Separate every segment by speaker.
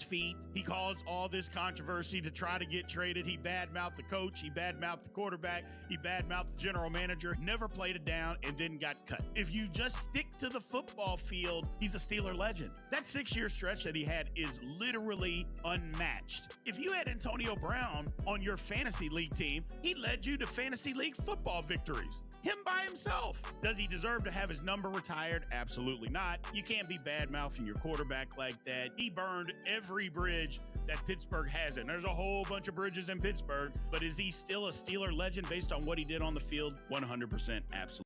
Speaker 1: feet. He caused all this controversy to try to get traded. He badmouthed the coach. He badmouthed the quarterback. He badmouthed the general manager. Never played it down and then got cut. If you just stick to the football field, he's a Steeler legend. That 6-year stretch that he had is literally unmatched. If you had Antonio Brown on your fantasy league team, he led you to fantasy league football victories. Him by himself. Does he deserve to have his number retired? Absolutely not. You can't be bad-mouthing your quarterback like that. He burned every bridge that Pittsburgh has. And there's a whole bunch of bridges in Pittsburgh. But is he still a Steeler legend based on what he did on the field? 100% absolutely.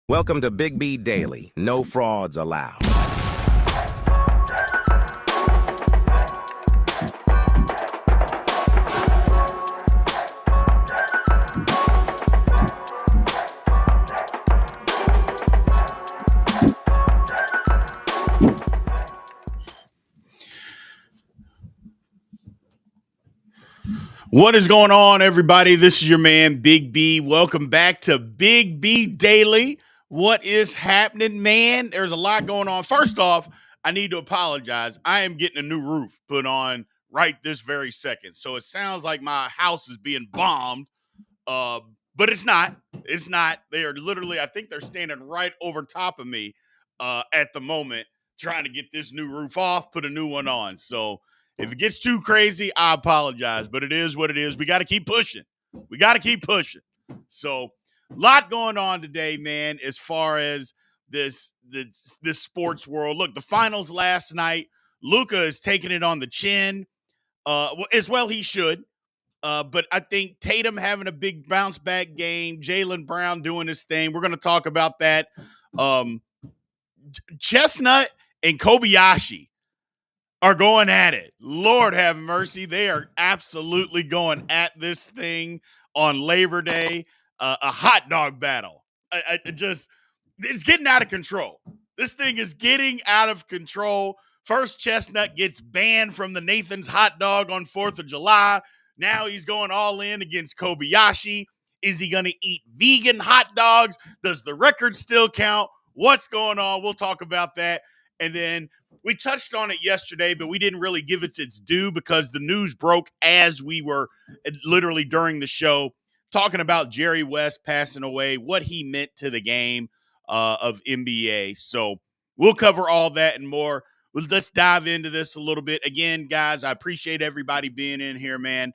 Speaker 2: Welcome to Big B Daily. No frauds allowed.
Speaker 1: What is going on, everybody? This is your man, Big B. Welcome back to Big B Daily. What is happening, man? There's a lot going on. First off, I need to apologize. I am getting a new roof put on right this very second. So it sounds like my house is being bombed, but it's not. It's not. They are literally, I think they're standing right over top of me at the moment, trying to get this new roof off, put a new one on. So if it gets too crazy, I apologize, but it is what it is. We got to keep pushing. We got to keep pushing. So a lot going on today, man, as far as this sports world. Look, the finals last night, Luka is taking it on the chin, as well he should. But I think Tatum having a big bounce back game, Jaylen Brown doing his thing. We're going to talk about that. Chestnut and Kobayashi are going at it. Lord have mercy. They are absolutely going at this thing on Labor Day. A hot dog battle. It's getting out of control. This thing is getting out of control. First, Chestnut gets banned from the Nathan's hot dog on 4th of July. Now he's going all in against Kobayashi. Is he going to eat vegan hot dogs? Does the record still count? What's going on? We'll talk about that. And then we touched on it yesterday, but we didn't really give it its due because the news broke as we were literally during the show talking about Jerry West passing away, what he meant to the game of NBA. So we'll cover all that and more. Let's dive into this a little bit. Again, guys, I appreciate everybody being in here, man.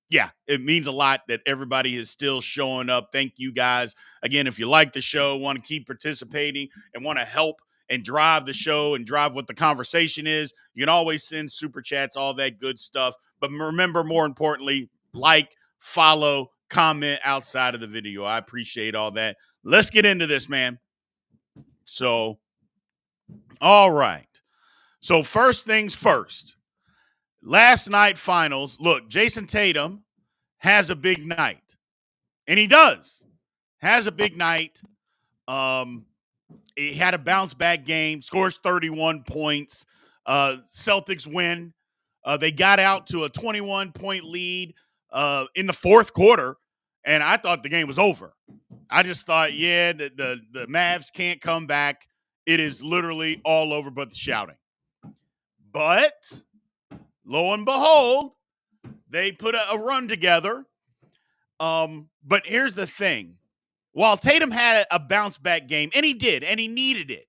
Speaker 1: Yeah, it means a lot that everybody is still showing up. Thank you, guys. Again, if you like the show, want to keep participating and want to help and drive the show and drive what the conversation is, you can always send super chats, all that good stuff. But remember, more importantly, like, follow, comment outside of the video. I appreciate all that. Let's get into this, man. So, all right. So first things first. Last night finals. Look, Jason Tatum has a big night. And he does. Has a big night. He had a bounce back game, scores 31 points. Celtics win. They got out to a 21-point lead in the fourth quarter, and I thought the game was over. I just thought, yeah, the Mavs can't come back. It is literally all over but the shouting. But lo and behold, they put a run together. But here's the thing. While Tatum had a bounce back game, and he did, and he needed it,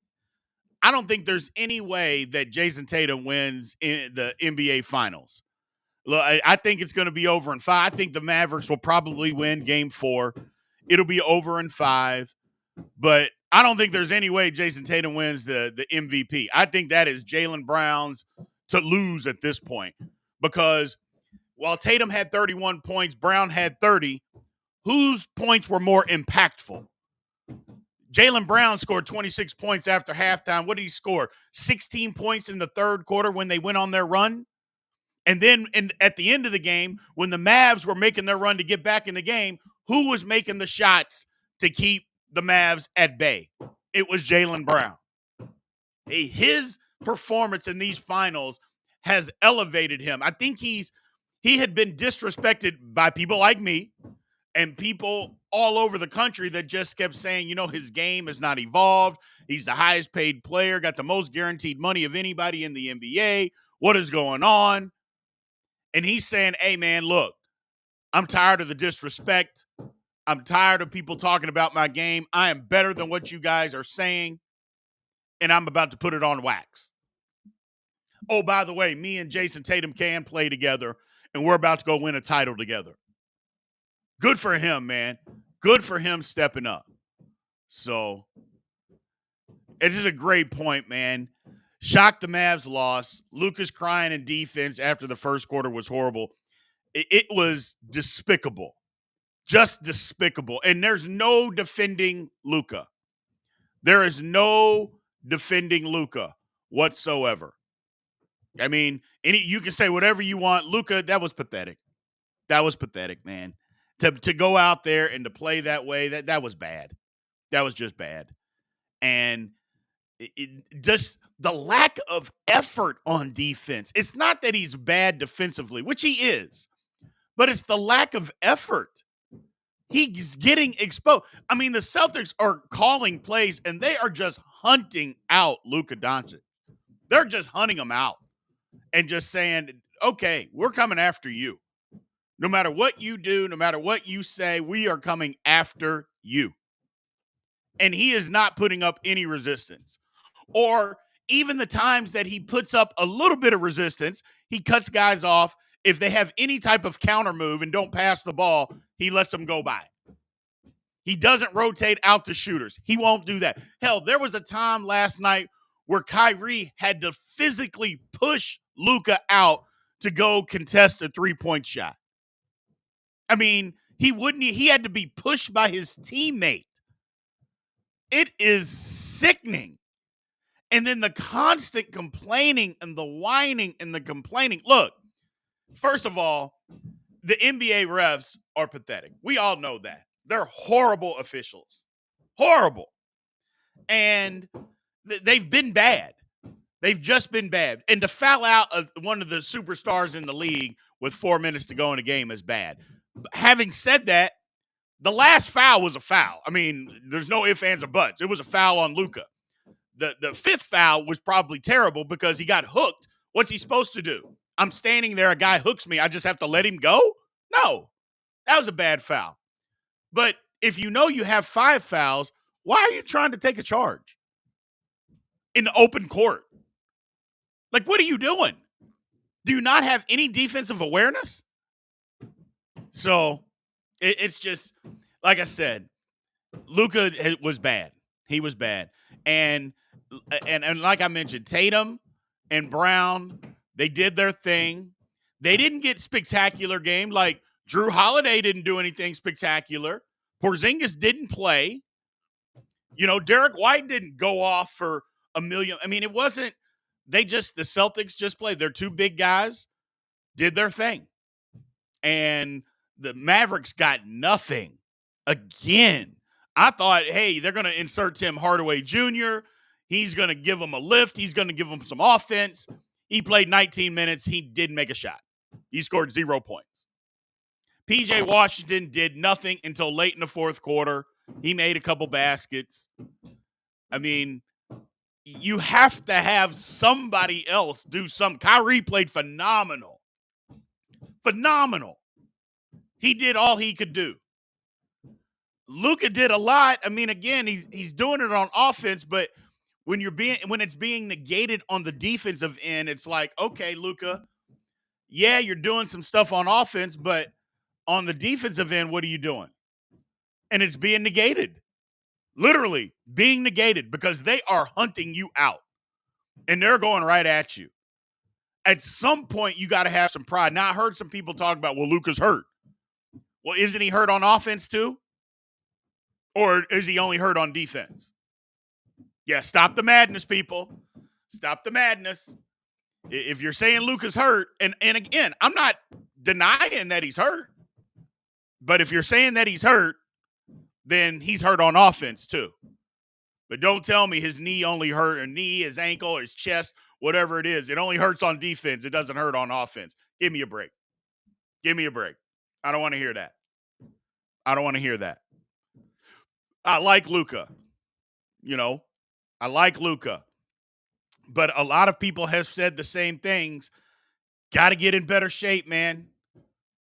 Speaker 1: I don't think there's any way that Jason Tatum wins in the NBA Finals. Look, I think it's going to be over in 5. I think the Mavericks will probably win Game 4. It'll be over in 5. But I don't think there's any way Jason Tatum wins the MVP. I think that is Jaylen Brown's to lose at this point. Because while Tatum had 31 points, Brown had 30, whose points were more impactful? Jaylen Brown scored 26 points after halftime. What did he score? 16 points in the third quarter when they went on their run. And then at the end of the game, when the Mavs were making their run to get back in the game, who was making the shots to keep the Mavs at bay? It was Jaylen Brown. His performance in these finals has elevated him. I think he had been disrespected by people like me and people all over the country that just kept saying, his game has not evolved. He's the highest paid player, got the most guaranteed money of anybody in the NBA. What is going on? And he's saying, hey, man, look, I'm tired of the disrespect. I'm tired of people talking about my game. I am better than what you guys are saying, and I'm about to put it on wax. Oh, by the way, me and Jason Tatum can play together, and we're about to go win a title together. Good for him, man. Good for him stepping up. So it's just a great point, man. Shocked the Mavs loss. Luka's crying in defense after the first quarter was horrible. It was despicable. Just despicable. And there's no defending Luka. There is no defending Luka whatsoever. I mean, you can say whatever you want. Luka, that was pathetic. That was pathetic, man. To go out there and to play that way, that was bad. That was just bad. And just the lack of effort on defense. It's not that he's bad defensively, which he is, but it's the lack of effort. He's getting exposed. I mean, the Celtics are calling plays, and they are just hunting out Luka Doncic. They're just hunting him out and just saying, okay, we're coming after you. No matter what you do, no matter what you say, we are coming after you. And he is not putting up any resistance. Or even the times that he puts up a little bit of resistance, he cuts guys off. If they have any type of counter move and don't pass the ball, he lets them go by. He doesn't rotate out the shooters. He won't do that. Hell, there was a time last night where Kyrie had to physically push Luka out to go contest a three-point shot. I mean, he had to be pushed by his teammate. It is sickening. And then the constant complaining and the whining and the complaining. Look, first of all, the NBA refs are pathetic. We all know that. They're horrible officials. Horrible. And they've been bad. They've just been bad. And to foul out one of the superstars in the league with 4 minutes to go in a game is bad. Having said that, the last foul was a foul. I mean, there's no ifs, ands, or buts. It was a foul on Luka. The fifth foul was probably terrible because he got hooked. What's he supposed to do? I'm standing there, a guy hooks me. I just have to let him go? No. That was a bad foul. But if you know you have 5 fouls, why are you trying to take a charge in the open court? Like, what are you doing? Do you not have any defensive awareness? So it's just, like I said, Luka was bad. He was bad. And like I mentioned, Tatum and Brown, they did their thing. They didn't get spectacular game. Like, Drew Holiday didn't do anything spectacular. Porzingis didn't play. Derek White didn't go off for a million. I mean, it wasn't, the Celtics just played. Their 2 big guys did their thing. And the Mavericks got nothing again. I thought, hey, they're going to insert Tim Hardaway Jr. He's going to give them a lift. He's going to give them some offense. He played 19 minutes. He didn't make a shot. He scored 0 points. P.J. Washington did nothing until late in the fourth quarter. He made a couple baskets. I mean, you have to have somebody else do something. Kyrie played phenomenal. Phenomenal. He did all he could do. Luka did a lot. I mean, again, he's doing it on offense, but when it's being negated on the defensive end, it's like, okay, Luka, yeah, you're doing some stuff on offense, but on the defensive end, what are you doing? And it's being negated. Literally being negated because they are hunting you out and they're going right at you. At some point, you got to have some pride. Now, I heard some people talk about, well, Luka's hurt. Well, isn't he hurt on offense too? Or is he only hurt on defense? Yeah, stop the madness, people. Stop the madness. If you're saying Luka's hurt, and again, I'm not denying that he's hurt, but if you're saying that he's hurt, then he's hurt on offense too. But don't tell me his knee only hurt, or knee, his ankle, his chest whatever it is. It only hurts on defense. It doesn't hurt on offense. Give me a break. Give me a break. I don't want to hear that. I don't want to hear that. I like Luka. I like Luka. But a lot of people have said the same things. Got to get in better shape, man.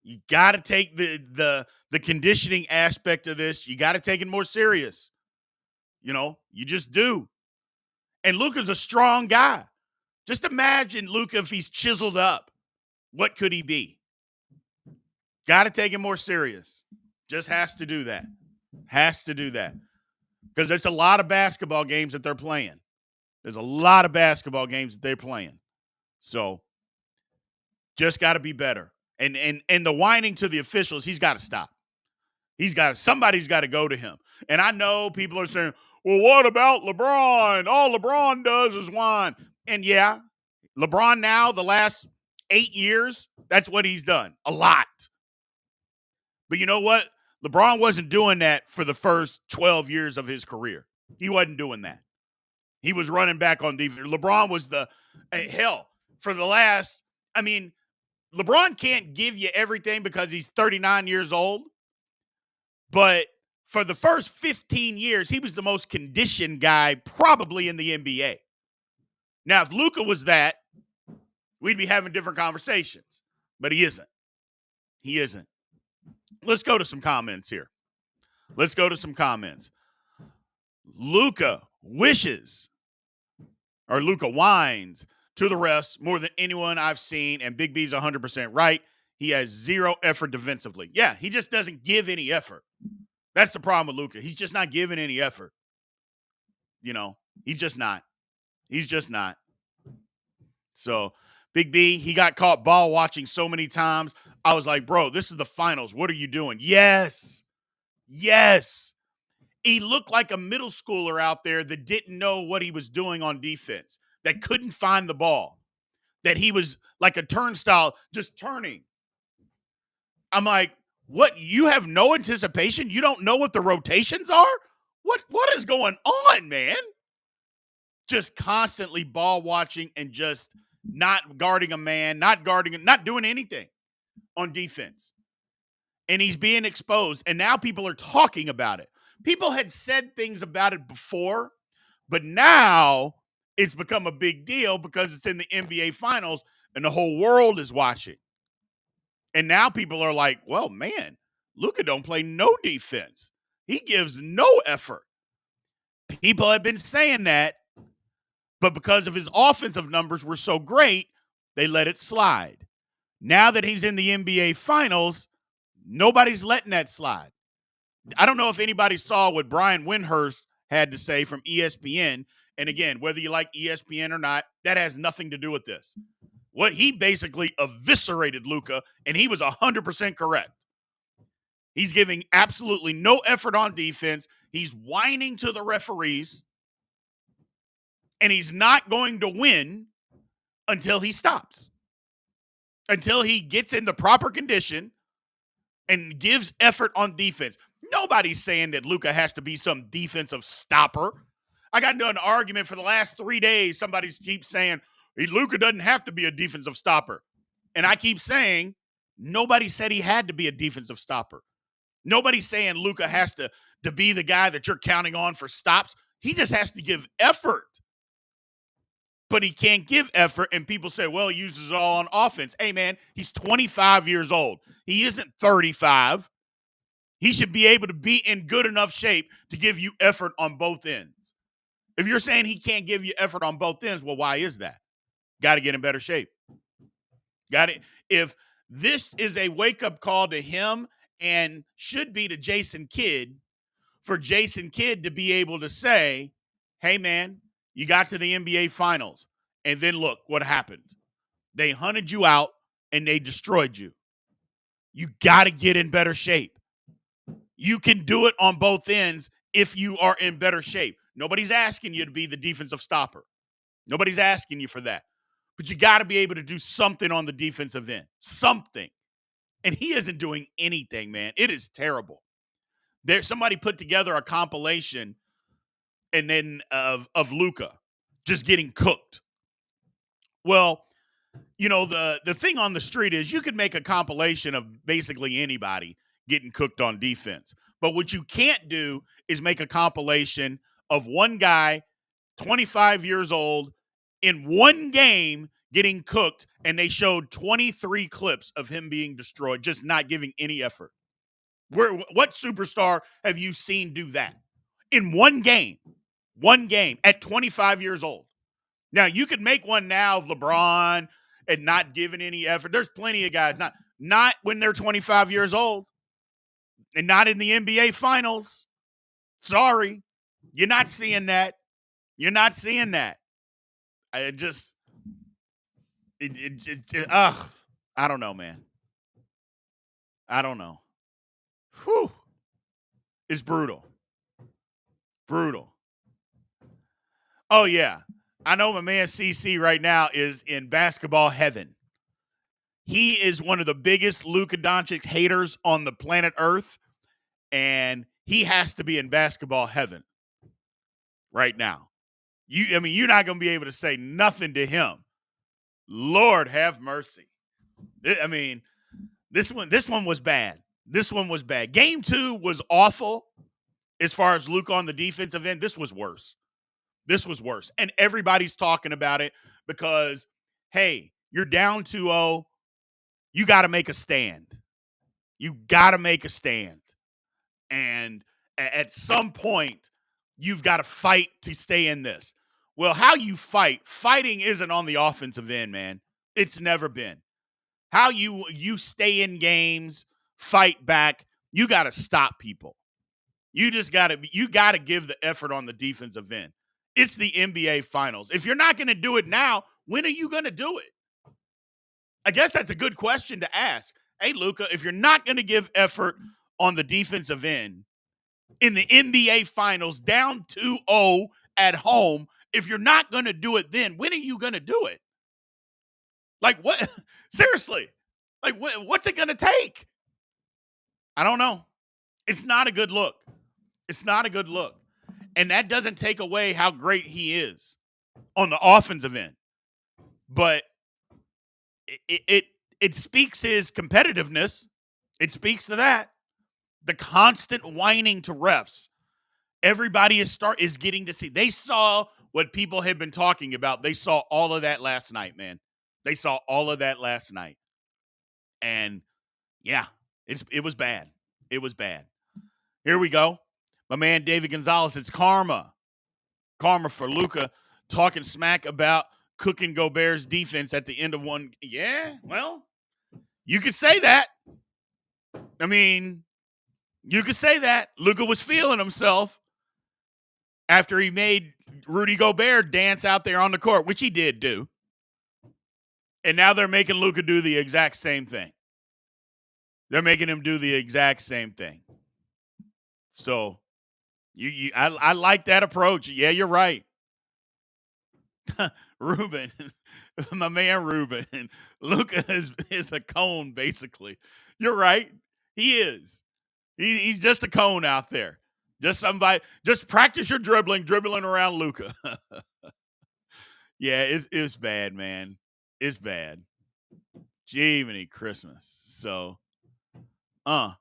Speaker 1: You got to take the conditioning aspect of this. You got to take it more serious. You just do. And Luka's a strong guy. Just imagine Luka if he's chiseled up. What could he be? Got to take it more serious. Just has to do that. Has to do that. Because there's a lot of basketball games that they're playing. There's a lot of basketball games that they're playing. So just got to be better. And the whining to the officials, he's got to stop. Somebody's got to go to him. And I know people are saying, well, what about LeBron? All LeBron does is whine. And yeah, LeBron now, the last 8 years, that's what he's done. A lot. But you know what? LeBron wasn't doing that for the first 12 years of his career. He wasn't doing that. He was running back on defense. LeBron was for the last, LeBron can't give you everything because he's 39 years old. But for the first 15 years, he was the most conditioned guy probably in the NBA. Now, if Luka was that, we'd be having different conversations. But he isn't. He isn't. Let's go to some comments here. Luka whines to the refs more than anyone I've seen, and Big B's 100% right. He has zero effort defensively. Yeah, he just doesn't give any effort. That's the problem with Luka. He's just not giving any effort. He's just not. So, Big B, he got caught ball watching so many times. I was like, bro, this is the finals. What are you doing? Yes. He looked like a middle schooler out there that didn't know what he was doing on defense, that couldn't find the ball, that he was like a turnstile just turning. I'm like, what? You have no anticipation? You don't know what the rotations are? What is going on, man? Just constantly ball watching and just not guarding a man, not doing anything on defense. And he's being exposed. And now people are talking about it. People had said things about it before, but now it's become a big deal because it's in the NBA Finals and the whole world is watching. And now people are like, well, man, Luka don't play no defense. He gives no effort. People have been saying that, but because of his offensive numbers were so great, they let it slide. Now that he's in the NBA Finals, nobody's letting that slide. I don't know if anybody saw what Brian Windhorst had to say from ESPN. And again, whether you like ESPN or not, that has nothing to do with this. What he basically eviscerated Luka, and he was 100% correct. He's giving absolutely no effort on defense. He's whining to the referees, and he's not going to win until he stops, until he gets in the proper condition and gives effort on defense. Nobody's saying that Luka has to be some defensive stopper. I got into an argument for the last 3 days. Somebody keeps saying, Luka doesn't have to be a defensive stopper. And I keep saying, nobody said he had to be a defensive stopper. Nobody's saying Luka has to be the guy that you're counting on for stops. He just has to give effort. But he can't give effort, and people say, well, he uses it all on offense. Hey, man, he's 25 years old. He isn't 35. He should be able to be in good enough shape to give you effort on both ends. If you're saying he can't give you effort on both ends, well, why is that? Got to get in better shape. Got it. If this is a wake-up call to him and should be to Jason Kidd, for Jason Kidd to be able to say, hey, man, you got to the NBA Finals, and then look what happened. They hunted you out, and they destroyed you. You got to get in better shape. You can do it on both ends if you are in better shape. Nobody's asking you to be the defensive stopper. Nobody's asking you for that. But you got to be able to do something on the defensive end. Something. And he isn't doing anything, man. It is terrible. Somebody put together a compilation and then of Luka just getting cooked. Well, the thing on the street is you could make a compilation of basically anybody getting cooked on defense. But what you can't do is make a compilation of one guy, 25 years old, in one game getting cooked, and they showed 23 clips of him being destroyed, just not giving any effort. What superstar have you seen do that in one game? One game at 25 years old. Now, you could make one now of LeBron and not giving any effort. There's plenty of guys, not when they're 25 years old and not in the NBA finals. Sorry. You're not seeing that. You're not seeing that. I just, I don't know, man. I don't know. Whew. It's brutal. Brutal. Oh, yeah. I know my man CC right now is in basketball heaven. He is one of the biggest Luka Doncic haters on the planet Earth, and he has to be in basketball heaven right now. You're not going to be able to say nothing to him. Lord have mercy. This one was bad. This one was bad. Game 2 was awful as far as Luka on the defensive end. This was worse. This was worse. And everybody's talking about it because, hey, you're down 2-0. You got to make a stand. You got to make a stand. And at some point, you've got to fight to stay in this. Well, how you fighting isn't on the offensive end, man. It's never been. How you stay in games, fight back, you got to stop people. You got to give the effort on the defensive end. It's the NBA Finals. If you're not going to do it now, when are you going to do it? I guess that's a good question to ask. Hey, Luka, if you're not going to give effort on the defensive end in the NBA Finals, down 2-0 at home, if you're not going to do it then, when are you going to do it? Like, what? Seriously. Like, what's it going to take? I don't know. It's not a good look. It's not a good look. And that doesn't take away how great he is on the offensive end. But it speaks his competitiveness. It speaks to that. The constant whining to refs. Everybody is getting to see. They saw what people had been talking about. They saw all of that last night, man. They saw all of that last night. And yeah, it was bad. It was bad. Here we go. My man David Gonzalez, it's karma. Karma for Luka talking smack about cooking Gobert's defense at the end of one. Yeah, well, you could say that. I mean, you could say that. Luka was feeling himself after he made Rudy Gobert dance out there on the court, which he did do. And now they're making Luka do the exact same thing. They're making him do the exact same thing. So I like that approach. Yeah, you're right. Ruben, my man Ruben, Luka is a cone, basically. You're right. He is. He's just a cone out there. Just somebody. Just practice your dribbling around Luka. Yeah, it's bad, man. It's bad. Jiminy Christmas. So, yeah,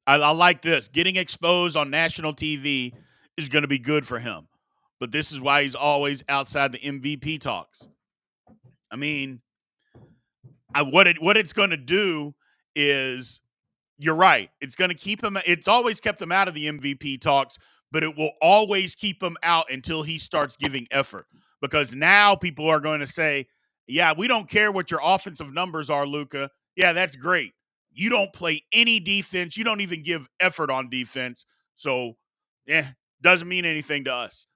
Speaker 1: I like this. Getting exposed on national TV is going to be good for him. But this is why he's always outside the MVP talks. I mean, what it's going to do is, you're right. It's going to keep him. It's always kept him out of the MVP talks, but it will always keep him out until he starts giving effort. Because now people are going to say, yeah, we don't care what your offensive numbers are, Luka. Yeah, that's great. You don't play any defense. You don't even give effort on defense. So, doesn't mean anything to us.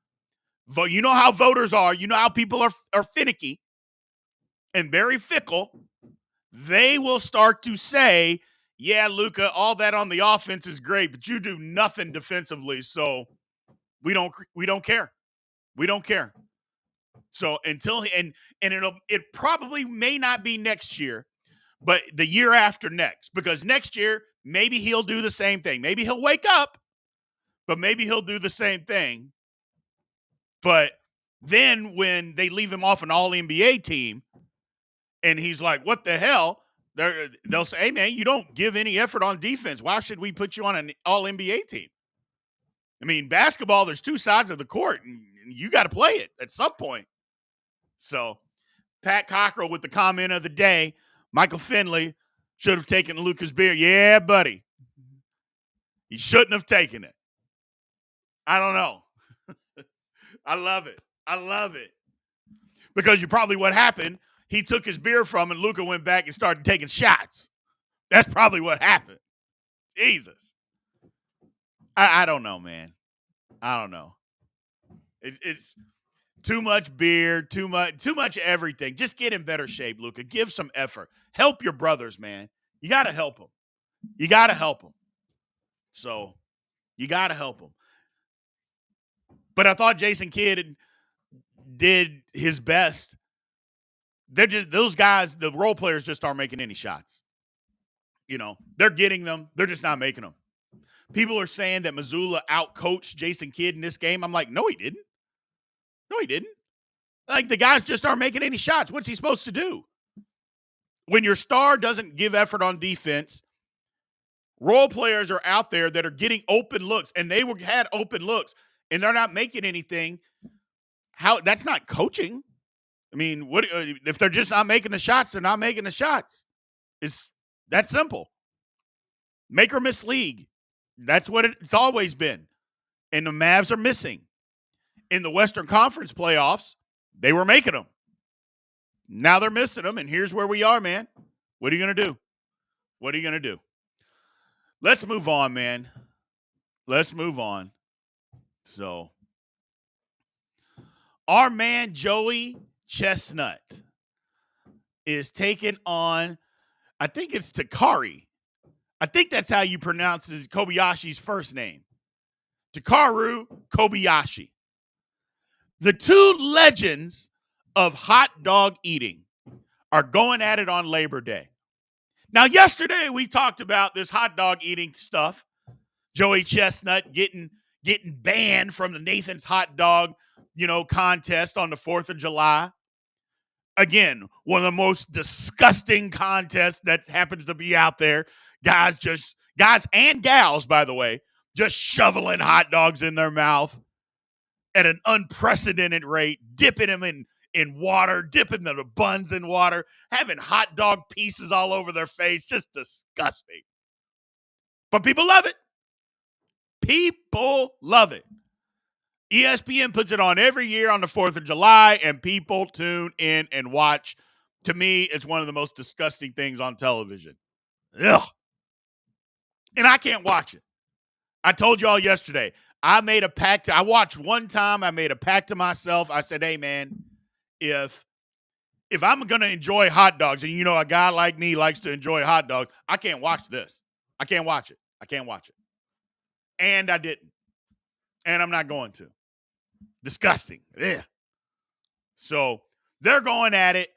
Speaker 1: You know how voters are. You know how people are finicky and very fickle. They will start to say, yeah, Luka, all that on the offense is great, but you do nothing defensively. So we don't care. We don't care. So until it probably may not be next year, but the year after next, because next year maybe he'll do the same thing. Maybe he'll wake up, but maybe he'll do the same thing. But then when they leave him off an all-NBA team and he's like, what the hell? They'll say, hey, man, you don't give any effort on defense. Why should we put you on an all-NBA team? I mean, basketball, there's two sides of the court, and you got to play it at some point. So Pat Cockrell with the comment of the day, Michael Finley should have taken Luka's beer. Yeah, buddy. He shouldn't have taken it. I don't know. I love it. I love it. Because what happened, he took his beer from him, and Luka went back and started taking shots. That's probably what happened. Jesus. I don't know, man. I don't know. It's too much beer, too much everything. Just get in better shape, Luka. Give some effort. Help your brothers, man. You got to help them. You got to help them. So you got to help them. But I thought Jason Kidd did his best. They're just those guys, the role players just aren't making any shots. You know, they're getting them. They're just not making them. People are saying that Mazzulla outcoached Jason Kidd in this game. I'm like, no, he didn't. No, he didn't. Like, the guys just aren't making any shots. What's he supposed to do? When your star doesn't give effort on defense, role players are out there that are getting open looks, and they had open looks, and they're not making anything. That's not coaching. I mean, what if they're just not making the shots? They're not making the shots. It's that simple. Make or miss league. That's what it's always been. And the Mavs are missing. In the Western Conference playoffs, they were making them. Now they're missing them, and here's where we are, man. What are you going to do? What are you going to do? Let's move on, man. Let's move on. So, our man Joey Chestnut is taking on, I think it's Takari. I think that's how you pronounce Kobayashi's first name. Takaru Kobayashi. The two legends of hot dog eating are going at it on Labor Day. Now, yesterday we talked about this hot dog eating stuff. Joey Chestnut getting banned from the Nathan's hot dog, contest on the 4th of July. Again, one of the most disgusting contests that happens to be out there. Guys and gals, by the way, just shoveling hot dogs in their mouth at an unprecedented rate, dipping them in water, dipping the buns in water, having hot dog pieces all over their face. Just disgusting. But people love it. People love it. ESPN puts it on every year on the 4th of July, and people tune in and watch. To me, it's one of the most disgusting things on television. Ugh. And I can't watch it. I told y'all yesterday, I made a pact. I watched one time. I made a pact to myself. I said, hey, man, if I'm going to enjoy hot dogs, and a guy like me likes to enjoy hot dogs, I can't watch this. I can't watch it. I can't watch it. And I didn't. And I'm not going to. Disgusting. Yeah. So they're going at it.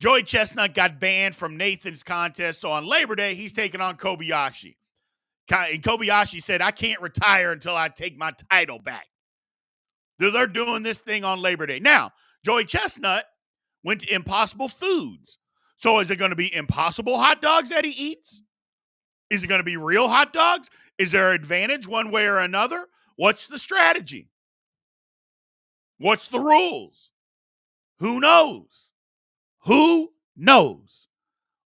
Speaker 1: Joey Chestnut got banned from Nathan's contest. So on Labor Day, he's taking on Kobayashi. And Kobayashi said, I can't retire until I take my title back. They're doing this thing on Labor Day. Now, Joey Chestnut went to Impossible Foods. So is it going to be Impossible hot dogs that he eats? Is it going to be real hot dogs? Is there an advantage one way or another? What's the strategy? What's the rules? Who knows? Who knows?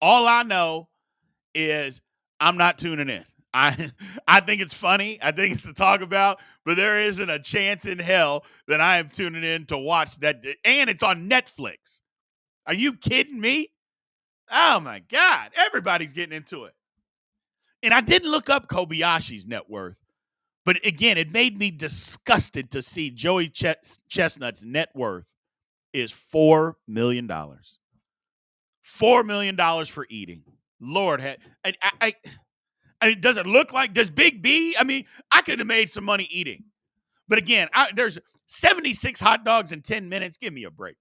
Speaker 1: All I know is I'm not tuning in. I think it's funny. I think it's to talk about, but there isn't a chance in hell that I am tuning in to watch that. And it's on Netflix. Are you kidding me? Oh, my God. Everybody's getting into it. And I didn't look up Kobayashi's net worth. But again, it made me disgusted to see Joey Chestnut's net worth is $4 million. $4 million for eating. Lord, does it look like, does Big B? I mean, I could have made some money eating. But again, there's 76 hot dogs in 10 minutes. Give me a break.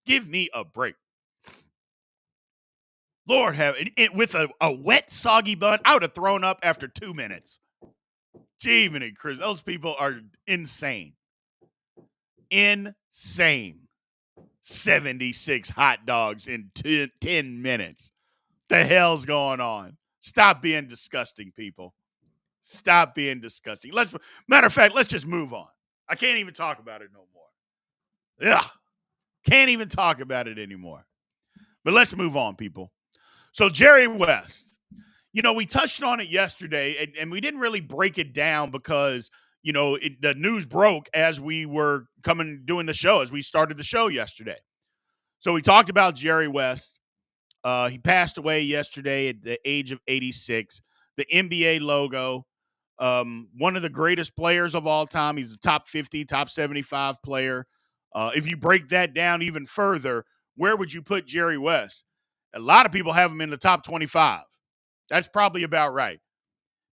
Speaker 1: Give me a break. Lord, have it with a wet, soggy bun, I would have thrown up after 2 minutes. Jiminy Chris, those people are insane. Insane. 76 hot dogs in 10 minutes. The hell's going on? Stop being disgusting, people. Stop being disgusting. Matter of fact, let's just move on. I can't even talk about it no more. Ugh. Can't even talk about it anymore. But let's move on, people. So Jerry West, we touched on it yesterday, and we didn't really break it down because, the news broke as we were doing the show, as we started the show yesterday. So we talked about Jerry West. He passed away yesterday at the age of 86. The NBA logo, one of the greatest players of all time. He's a top 50, top 75 player. If you break that down even further, where would you put Jerry West? A lot of people have him in the top 25. That's probably about right.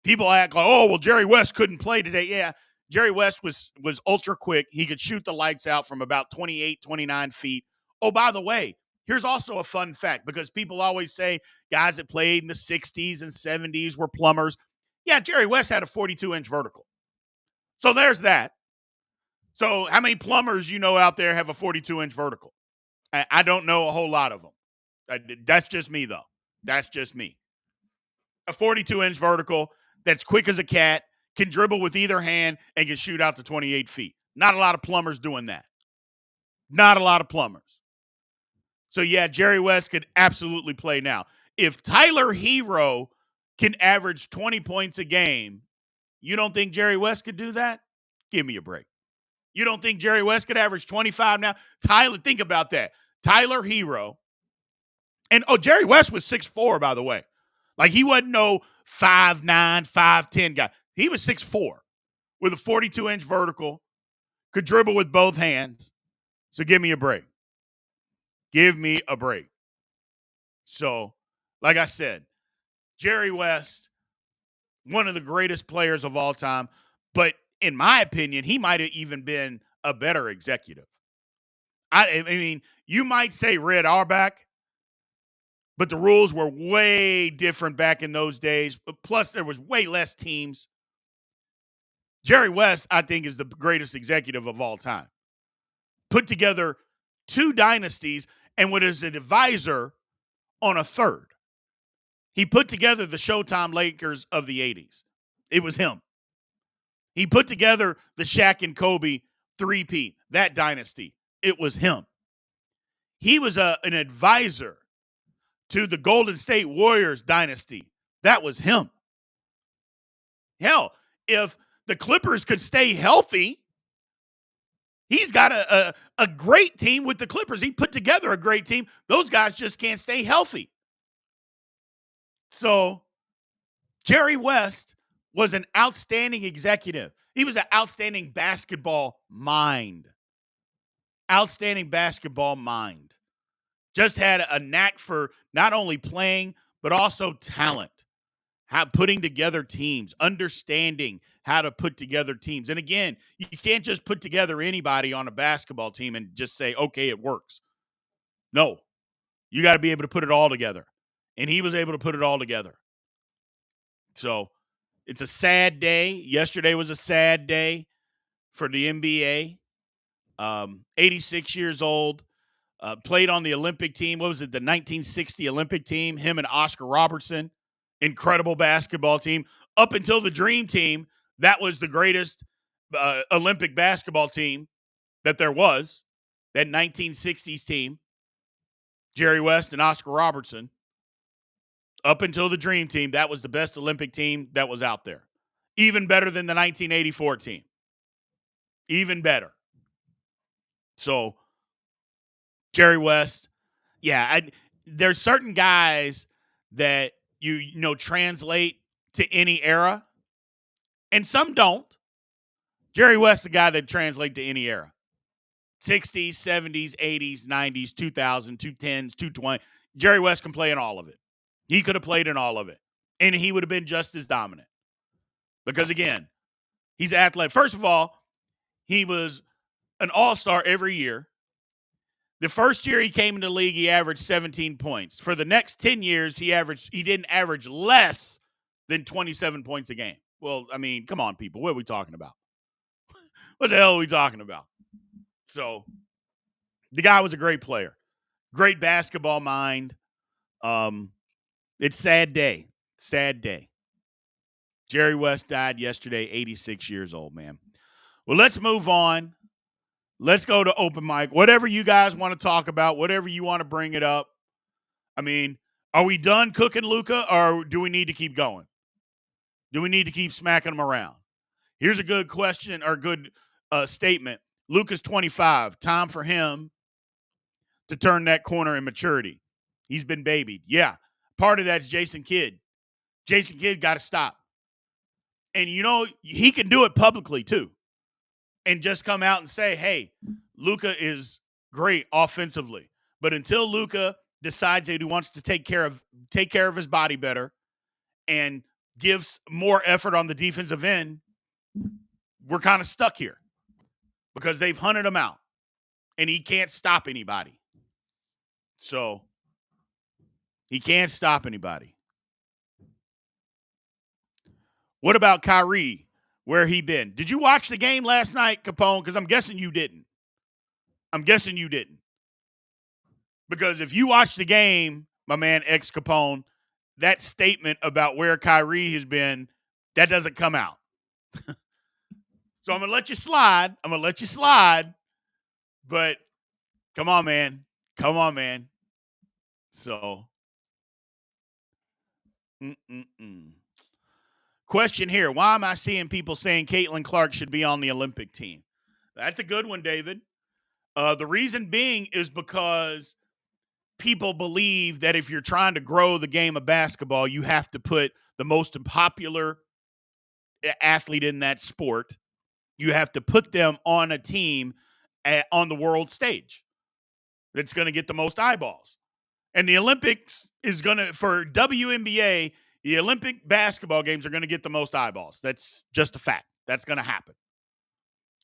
Speaker 1: People act like, oh, well, Jerry West couldn't play today. Yeah, Jerry West was ultra quick. He could shoot the lights out from about 28, 29 feet. Oh, by the way, here's also a fun fact, because people always say guys that played in the 60s and 70s were plumbers. Yeah, Jerry West had a 42-inch vertical. So there's that. So how many plumbers out there have a 42-inch vertical? I don't know a whole lot of them. That's just me, though. That's just me. A 42-inch vertical that's quick as a cat, can dribble with either hand, and can shoot out to 28 feet. Not a lot of plumbers doing that. Not a lot of plumbers. So, yeah, Jerry West could absolutely play now. If Tyler Hero can average 20 points a game, you don't think Jerry West could do that? Give me a break. You don't think Jerry West could average 25 now? Think about that. Tyler Hero. And, Jerry West was 6'4", by the way. Like, he wasn't no 5'9", 5'10" guy. He was 6'4", with a 42-inch vertical, could dribble with both hands. So give me a break. Give me a break. So, like I said, Jerry West, one of the greatest players of all time. But in my opinion, he might have even been a better executive. I mean, you might say Red Auerbach, but the rules were way different back in those days. Plus, there was way less teams. Jerry West, I think, is the greatest executive of all time. Put together 2 dynasties and was an advisor on a third. He put together the Showtime Lakers of the 80s. It was him. He put together the Shaq and Kobe 3P, that dynasty. It was him. He was an advisor to the Golden State Warriors dynasty. That was him. Hell, if the Clippers could stay healthy, he's got a great team with the Clippers. He put together a great team. Those guys just can't stay healthy. So Jerry West was an outstanding executive. He was an outstanding basketball mind. Outstanding basketball mind. Just had a knack for not only playing, but also talent. Putting together teams, understanding how to put together teams. And again, you can't just put together anybody on a basketball team and just say, okay, it works. No, you got to be able to put it all together. And he was able to put it all together. So it's a sad day. Yesterday was a sad day for the NBA. 86 years old. Played on the Olympic team. What was it? The 1960 Olympic team. Him and Oscar Robertson. Incredible basketball team. Up until the Dream Team, that was the greatest Olympic basketball team that there was. That 1960s team. Jerry West and Oscar Robertson. Up until the Dream Team, that was the best Olympic team that was out there. Even better than the 1984 team. Even better. So, Jerry West, yeah, there's certain guys that you translate to any era, and some don't. Jerry West, the guy that translate to any era. 60s, 70s, 80s, 90s, 2000, 210s, 220. Jerry West can play in all of it. He could have played in all of it, and he would have been just as dominant. Because, again, he's athletic. First of all, he was an all-star every year. The first year he came into the league, he averaged 17 points. For the next 10 years, he didn't average less than 27 points a game. Well, I mean, come on, people. What are we talking about? What the hell are we talking about? So the guy was a great player, great basketball mind. It's sad day. Sad day. Jerry West died yesterday, 86 years old, man. Well, let's move on. Let's go to open mic. Whatever you guys want to talk about, whatever you want to bring it up. I mean, are we done cooking Luka, or do we need to keep going? Do we need to keep smacking him around? Here's a good question or good statement. Luka's 25. Time for him to turn that corner in maturity. He's been babied. Yeah. Part of that's Jason Kidd. Jason Kidd got to stop. And, he can do it publicly, too. And just come out and say, hey, Luka is great offensively. But until Luka decides that he wants to take care of his body better and gives more effort on the defensive end, we're kind of stuck here because they've hunted him out and he can't stop anybody. So he can't stop anybody. What about Kyrie? Where he been? Did you watch the game last night, Capone? Because I'm guessing you didn't. Because if you watch the game, my man X Capone, that statement about where Kyrie has been, that doesn't come out. So I'm going to let you slide. But come on, man. So, question here. Why am I seeing people saying Caitlin Clark should be on the Olympic team? That's a good one, David. The reason being is because people believe that if you're trying to grow the game of basketball, you have to put the most popular athlete in that sport. You have to put them on a team on the world stage that's going to get the most eyeballs. And the Olympics is going to, for WNBA, the Olympic basketball games are going to get the most eyeballs. That's just a fact. That's going to happen.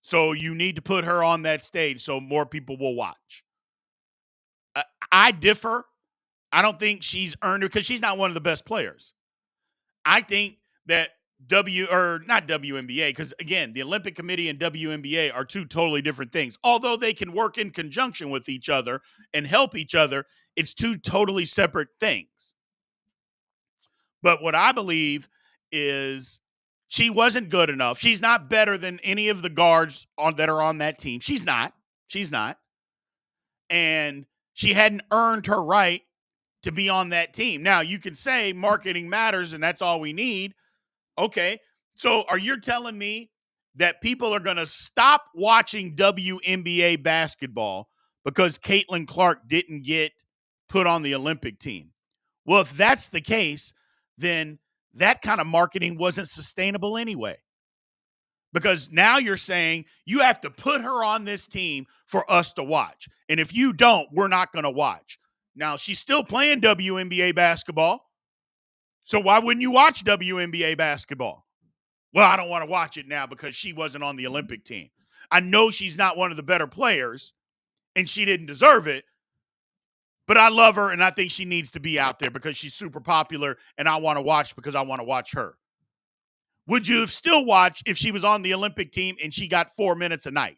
Speaker 1: So you need to put her on that stage so more people will watch. I differ. I don't think she's earned it because she's not one of the best players. I think that not WNBA, because again, the Olympic Committee and WNBA are two totally different things. Although they can work in conjunction with each other and help each other, it's two totally separate things. But what I believe is she wasn't good enough. She's not better than any of the guards that are on that team. She's not. And she hadn't earned her right to be on that team. Now, you can say marketing matters and that's all we need. Okay. So are you telling me that people are going to stop watching WNBA basketball because Caitlin Clark didn't get put on the Olympic team? Well, if that's the case, then that kind of marketing wasn't sustainable anyway. Because now you're saying you have to put her on this team for us to watch. And if you don't, we're not going to watch. Now, she's still playing WNBA basketball. So why wouldn't you watch WNBA basketball? Well, I don't want to watch it now because she wasn't on the Olympic team. I know she's not one of the better players and she didn't deserve it, but I love her and I think she needs to be out there because she's super popular and I want to watch because I want to watch her. Would you have still watched if she was on the Olympic team and she got 4 minutes a night?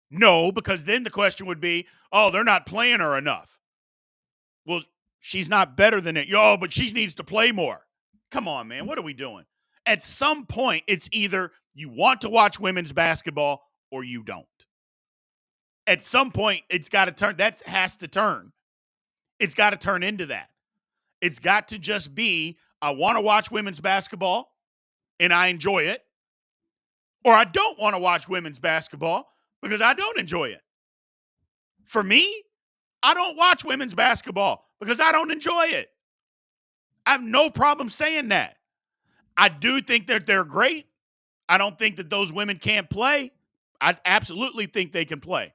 Speaker 1: No, because then the question would be, oh, they're not playing her enough. Well, she's not better than it. But she needs to play more. Come on, man. What are we doing? At some point, it's either you want to watch women's basketball or you don't. At some point, it's got to turn. That has to turn. It's got to turn into that. It's got to just be, I want to watch women's basketball and I enjoy it. Or I don't want to watch women's basketball because I don't enjoy it. For me, I don't watch women's basketball because I don't enjoy it. I have no problem saying that. I do think that they're great. I don't think that those women can't play. I absolutely think they can play.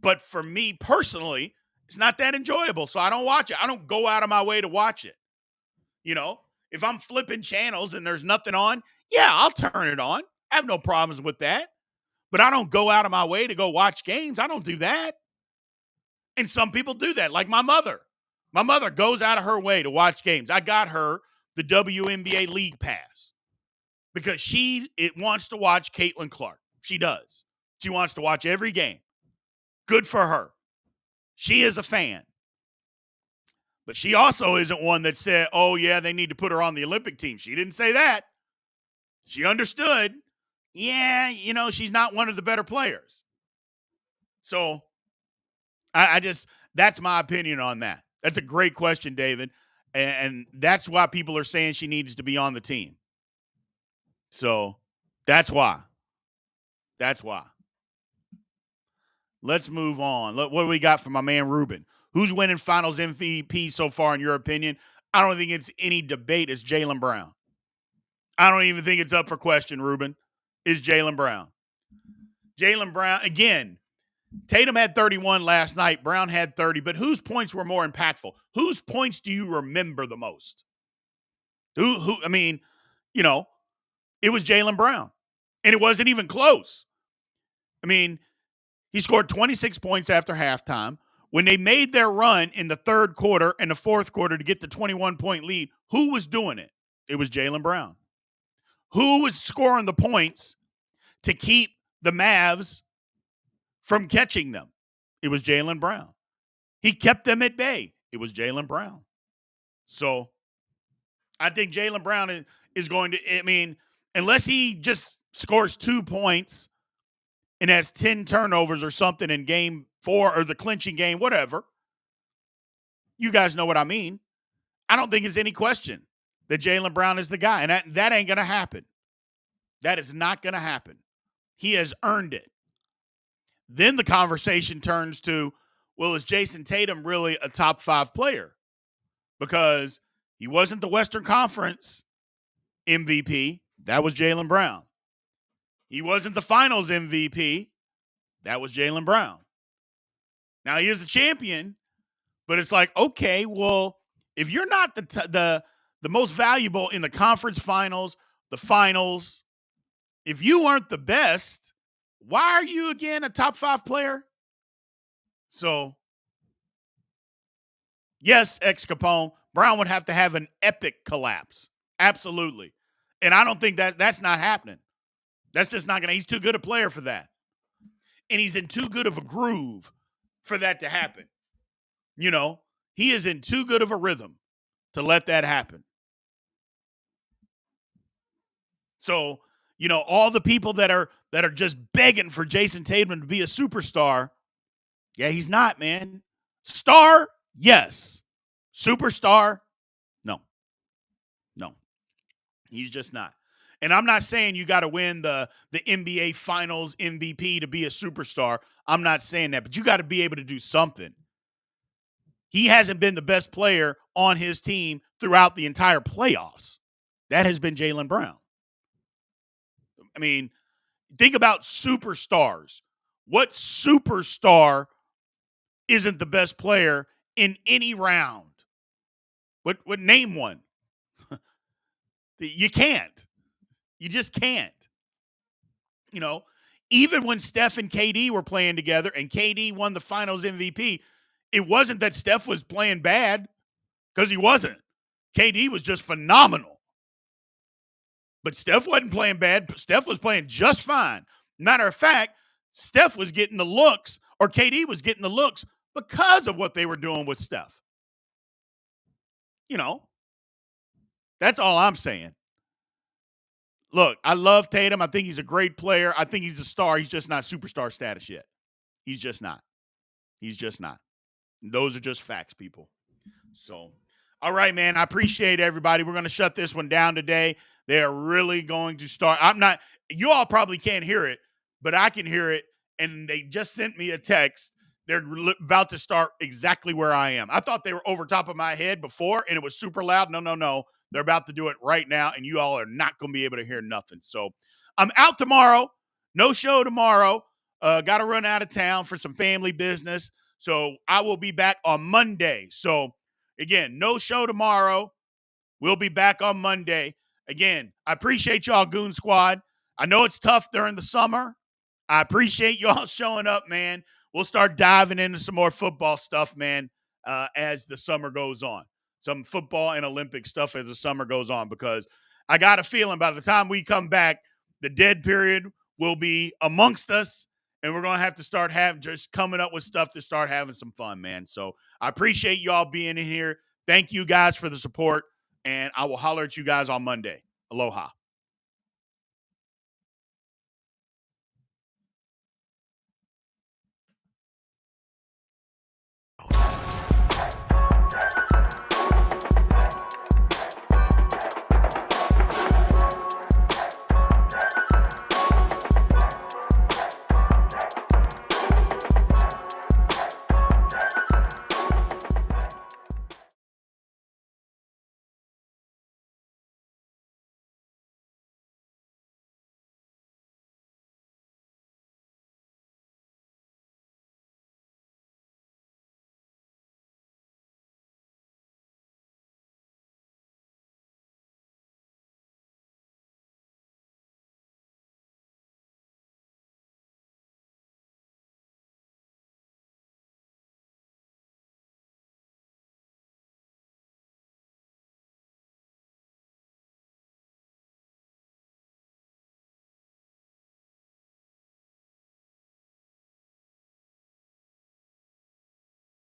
Speaker 1: But for me personally, it's not that enjoyable, so I don't watch it. I don't go out of my way to watch it. If I'm flipping channels and there's nothing on, yeah, I'll turn it on. I have no problems with that. But I don't go out of my way to go watch games. I don't do that. And some people do that, like my mother. My mother goes out of her way to watch games. I got her the WNBA League Pass because it wants to watch Caitlin Clark. She does. She wants to watch every game. Good for her. She is a fan. But she also isn't one that said, oh, yeah, they need to put her on the Olympic team. She didn't say that. She understood, yeah, she's not one of the better players. So I just, that's my opinion on that. That's a great question, David. And that's why people are saying she needs to be on the team. So that's why. That's why. Let's move on. What do we got from my man Ruben? Who's winning finals MVP so far, in your opinion? I don't think it's any debate. It's Jaylen Brown. I don't even think it's up for question, Ruben. It's Jaylen Brown. Jaylen Brown, again, Tatum had 31 last night. Brown had 30. But whose points were more impactful? Whose points do you remember the most? I mean, it was Jaylen Brown. And it wasn't even close. I mean, he scored 26 points after halftime. When they made their run in the third quarter and the fourth quarter to get the 21-point lead, who was doing it? It was Jaylen Brown. Who was scoring the points to keep the Mavs from catching them? It was Jaylen Brown. He kept them at bay. It was Jaylen Brown. So I think Jaylen Brown is going to, unless he just scores 2 points and has 10 turnovers or something in game 4 or the clinching game, whatever. You guys know what I mean. I don't think it's any question that Jaylen Brown is the guy. And that ain't going to happen. That is not going to happen. He has earned it. Then the conversation turns to, well, is Jason Tatum really a top 5 player? Because he wasn't the Western Conference MVP. That was Jaylen Brown. He wasn't the Finals MVP. That was Jaylen Brown. Now he is a champion, but it's like, okay, well, if you're not the most valuable in the conference finals, the finals, if you weren't the best, why are you again a top 5 player? So, yes, ex Capone, Brown would have to have an epic collapse. Absolutely. And I don't think that's not happening. That's just not going to, he's too good a player for that. And he's in too good of a groove for that to happen. He is in too good of a rhythm to let that happen. So, all the people that are just begging for Jason Tatum to be a superstar, yeah, he's not, man. Star, yes. Superstar, no. He's just not. And I'm not saying you got to win the NBA Finals MVP to be a superstar. I'm not saying that, but you got to be able to do something. He hasn't been the best player on his team throughout the entire playoffs. That has been Jaylen Brown. Think about superstars. What superstar isn't the best player in any round? What name one? You can't. You just can't. Even when Steph and KD were playing together and KD won the Finals MVP, it wasn't that Steph was playing bad, because he wasn't. KD was just phenomenal. But Steph wasn't playing bad. Steph was playing just fine. Matter of fact, Steph was getting the looks, or KD was getting the looks, because of what they were doing with Steph. That's all I'm saying. Look, I love Tatum. I think he's a great player. I think he's a star. He's just not superstar status yet. He's just not. Those are just facts, people. So, all right, man. I appreciate everybody. We're going to shut this one down today. They are really going to start. You all probably can't hear it, but I can hear it. And they just sent me a text. They're about to start exactly where I am. I thought they were over top of my head before, and it was super loud. No. They're about to do it right now, and you all are not going to be able to hear nothing. So I'm out tomorrow. No show tomorrow. Got to run out of town for some family business. So I will be back on Monday. So, again, no show tomorrow. We'll be back on Monday. Again, I appreciate y'all, Goon Squad. I know it's tough during the summer. I appreciate y'all showing up, man. We'll start diving into some more football stuff, man, as the summer goes on. Some football and Olympic stuff as the summer goes on, because I got a feeling by the time we come back, the dead period will be amongst us, and we're gonna have to start having just coming up with stuff to start having some fun, man. So I appreciate y'all being in here. Thank you guys for the support, and I will holler at you guys on Monday. Aloha.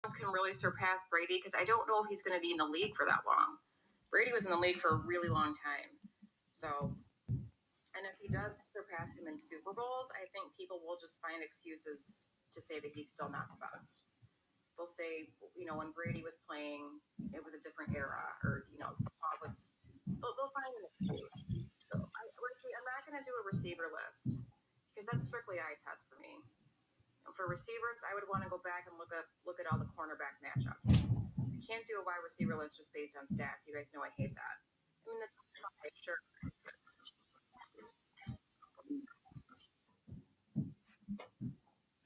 Speaker 3: Can really surpass Brady because I don't know if he's going to be in the league for that long. Brady was in the league for a really long time. So, and if he does surpass him in Super Bowls, I think people will just find excuses to say that he's still not the best. They'll say, when Brady was playing, it was a different era, or, they'll find an excuse. So, Richie, I'm not going to do a receiver list because that's strictly eye test for me. For receivers, I would want to go back and look at all the cornerback matchups. You can't do a wide receiver list just based on stats. You guys know I hate that. I mean, the top five, sure.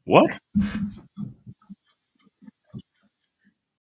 Speaker 1: What?